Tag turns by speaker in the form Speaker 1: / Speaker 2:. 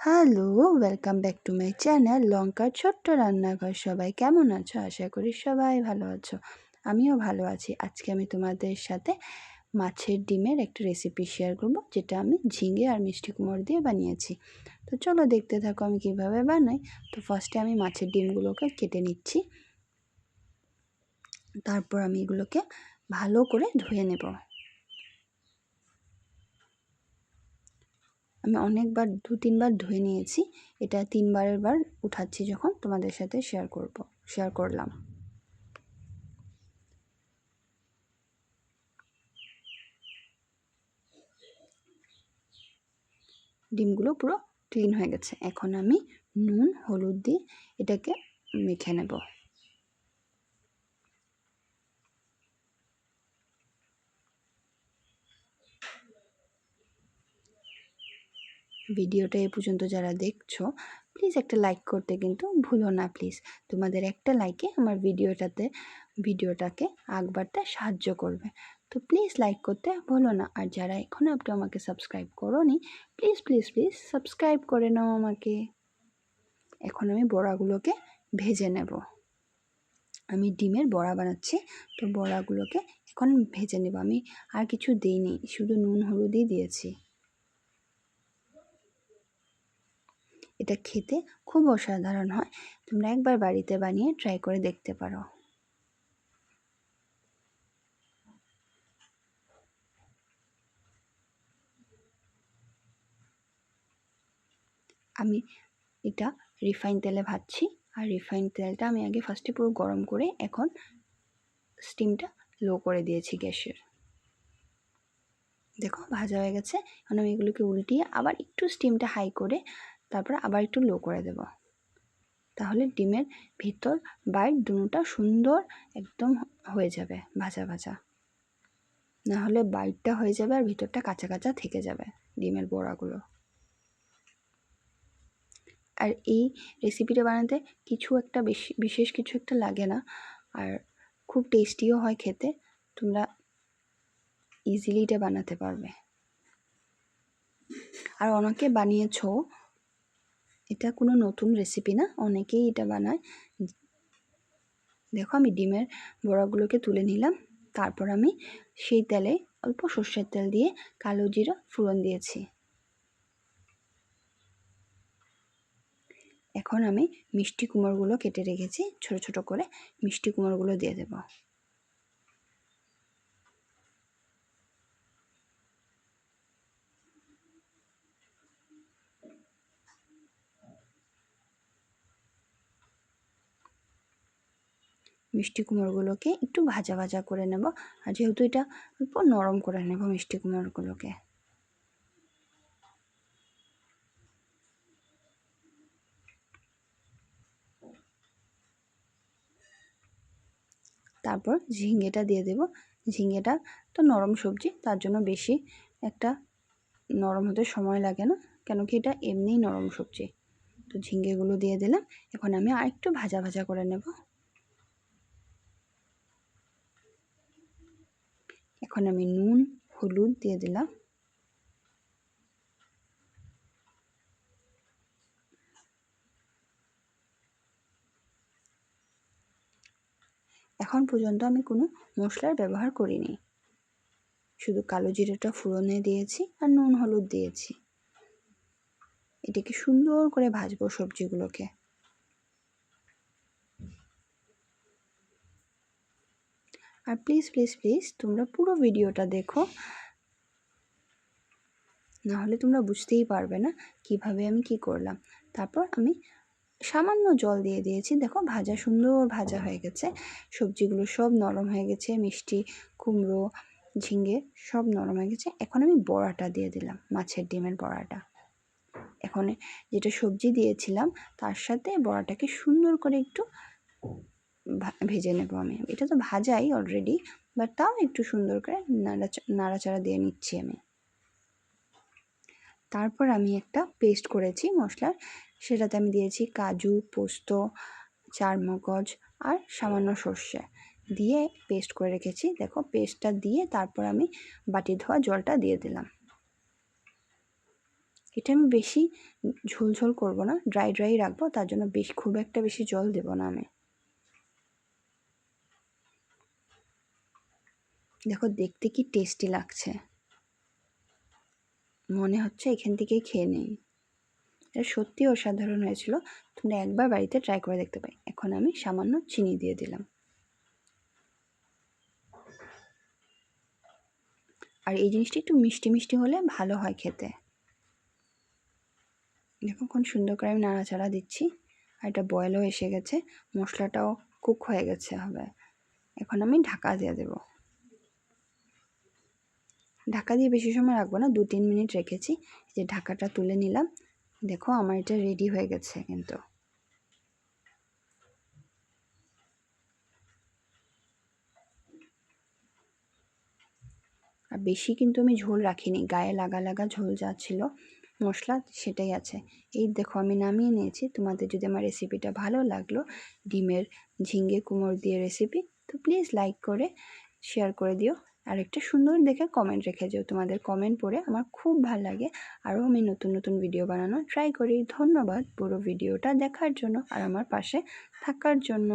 Speaker 1: Hello, welcome back to my channel লঙ্কার ছোট্ট রান্নাঘর। সবাই কেমন আছো? আশা করি সবাই ভালো আছো। আমিও ভালো আছি। আজকে আমি তোমাদের সাথে মাছের ডিমের একটা রেসিপি শেয়ার করব, যেটা আমি ঝিঙে আর মিষ্টি কুমড়ো দিয়ে বানিয়েছি। তো চলো দেখতে থাকো আমি কিভাবে বানাই। তো ফার্স্টে আমি মাছের ডিমগুলোকে কেটে নিচ্ছি। তারপর আমি এগুলোকে ভালো করে ধুয়ে নেব। আমি অনেকবার 2-3 বার ধুয়ে নিয়েছি। এটা 3বারের বার উঠাচ্ছি যখন তোমাদের সাথে শেয়ার করলাম। ডিমগুলো পুরো ক্লিন হয়ে গেছে। এখন আমি নুন হলুদ দিয়ে এটাকে মেখে নেব। ভিডিওটা এ পর্যন্ত যারা দেখছো, প্লিজ একটা লাইক করতে কিন্তু ভুলো না প্লিজ। তোমাদের একটা লাইকে আমার ভিডিওটাকে আগ বাড়তে সাহায্য করবে। তো প্লিজ লাইক করতে ভুলো না। আর যারা এখনও আপনি আমাকে সাবস্ক্রাইব করোনি, প্লিজ প্লিজ প্লিজ সাবস্ক্রাইব করে নাও আমাকে। এখন আমি বড়াগুলোকে ভেজে নেব। আমি ডিমের বড়া বানাচ্ছি, তো বড়াগুলোকে এখন ভেজে নেব। আমি আর কিছু দিইনি, শুধু নুন হলুদই দিয়েছি। এটা খেতে খুব অসাধারণ হয়। তোমরা একবার বাড়িতে বানিয়ে ট্রাই করে দেখতে পারো। আমি এটা রিফাইন তেলে ভাজছি। আর রিফাইন তেলটা আমি আগে ফার্স্টে পুরো গরম করে এখন স্টিমটা লো করে দিয়েছি গ্যাসের। দেখো ভাজা হয়ে গেছে। এখন আমি এগুলোকে উল্টিয়ে আবার একটু স্টিমটা হাই করে তারপর আবার একটু লো করে দেব। তাহলে ডিমের ভিতর বাইর দুটোটা সুন্দর একদম হয়ে যাবে ভাজা ভাজা। না হলে বাইরটা হয়ে যাবে আর ভিতরটা কাঁচা কাঁচা থেকে যাবে ডিমের বড়াগুলো। আর এই রেসিপিটা বানাতে বিশেষ কিছু একটা লাগে না, আর খুব টেস্টিও হয় খেতে। তোমরা ইজিলি এটা বানাতে পারবে। আর অনেকে বানিয়েছো, এটা কোনো নতুন রেসিপি না, অনেকেই এটা বানায়। দেখো আমি ডিমের বড়াগুলোকে তুলে নিলাম। তারপর আমি সেই তেলে অল্প সর্ষের তেল দিয়ে কালো জিরা ফোড়ন দিয়েছি। এখন আমি মিষ্টি কুমড়োগুলো কেটে রেখেছি ছোট ছোট করে, মিষ্টি কুমড়োগুলো দিয়ে দেব। মিষ্টি কুমড়োগুলোকে একটু ভাজা ভাজা করে নেব। আর যেহেতু এটা অল্প নরম করে নেব মিষ্টি কুমড়োগুলোকে। তারপর ঝিঙেটা দিয়ে দেব। ঝিঙেটা তো নরম সবজি, তার জন্য বেশি একটা নরম হতে সময় লাগে না, কেন কি এটা এমনিই নরম সবজি। তো ঝিঙেগুলো দিয়ে দিলাম। এখন আমি আর একটু ভাজা ভাজা করে নেব। এখন আমি নুন হলুদ দিয়ে দিলাম। এখন পর্যন্ত আমি কোনো মশলার ব্যবহার করিনি, শুধু কালো জিরাটা ফোড়নে দিয়েছি আর নুন হলুদ দিয়েছি। এটাকে সুন্দর করে ভাজবো সবজিগুলোকে। আর প্লিজ প্লিজ প্লিজ তোমরা পুরো ভিডিওটা দেখো, না হলে তোমরা বুঝতেই পারবে না কিভাবে আমি কি করলাম। তারপর আমি সামান্য জল দিয়ে দিয়েছি। দেখো সুন্দর ভাজা হয়ে গেছে। সবজিগুলো সব নরম হয়ে গেছে, মিষ্টি কুমড়ো ঝিঙে সব নরম হয়ে গেছে। এখন আমি বড়াটা দিয়ে দিলাম, মাছের ডিমের বড়াটা। এখন যেটা সবজি দিয়েছিলাম তার সাথে বড়াটাকে সুন্দর করে একটু ভেজে নেব। আমি এটা তো ভাজাই অলরেডি, বাট তাও একটু সুন্দর করে নাড়াচাড়া দিয়ে নিচ্ছি আমি। তারপর আমি একটা পেস্ট করেছি মশলার, সেটাতে আমি দিয়েছি কাজু পোস্ত চারমগজ আর সামান্য সর্ষে দিয়ে পেস্ট করে রেখেছি। দেখো পেস্টটা দিয়ে তারপর আমি বাটি ধোয়া জলটা দিয়ে দিলাম। এটা আমি বেশি ঝোল করব না, ড্রাই রাখবো, তার জন্য খুব একটা বেশি জল দেব না আমি। দেখো দেখতে কি টেস্টি লাগছে, মনে হচ্ছে এখান থেকেই খেয়ে নেই। এটা সত্যি অসাধারণ হয়েছিল, তোমরা একবার বাড়িতে ট্রাই করে দেখতে পাই। এখন আমি সামান্য চিনি দিয়ে দিলাম। আর এই জিনিসটা একটু মিষ্টি মিষ্টি হলে ভালো হয় খেতে। দেখো কোন সুন্দর করে আমি নাড়াচাড়া দিচ্ছি, আর এটা বয়েলও এসে গেছে, মশলাটাও কুক হয়ে গেছে হবে। এখন আমি ঢাকা দিয়ে দেব। ঢাকা দিয়ে বেশি সময় রাখবো না, 2-3 মিনিট রেখেছি। এই যে ঢাকাটা তুলে নিলাম, দেখো আমার এটা রেডি হয়ে গেছে কিন্তু। আর বেশি কিন্তু আমি ঝোল রাখিনি, গায়ে লাগা ঝোল যা ছিল মশলা সেটাই আছে। এই দেখো আমি নামিয়ে নিয়েছি। তোমাদের যদি আমার রেসিপিটা ভালো লাগলো, ডিমের ঝিঙে কুমড়ো দিয়ে রেসিপি, তো প্লিজ লাইক করে শেয়ার করে দিও। আর একটা সুন্দর দেখে কমেন্ট রেখে যেও, তোমাদের কমেন্ট পড়ে আমার খুব ভালো লাগে, আরও আমি নতুন ভিডিও বানানো ট্রাই করি। ধন্যবাদ পুরো ভিডিওটা দেখার জন্য আর আমার পাশে থাকার জন্য।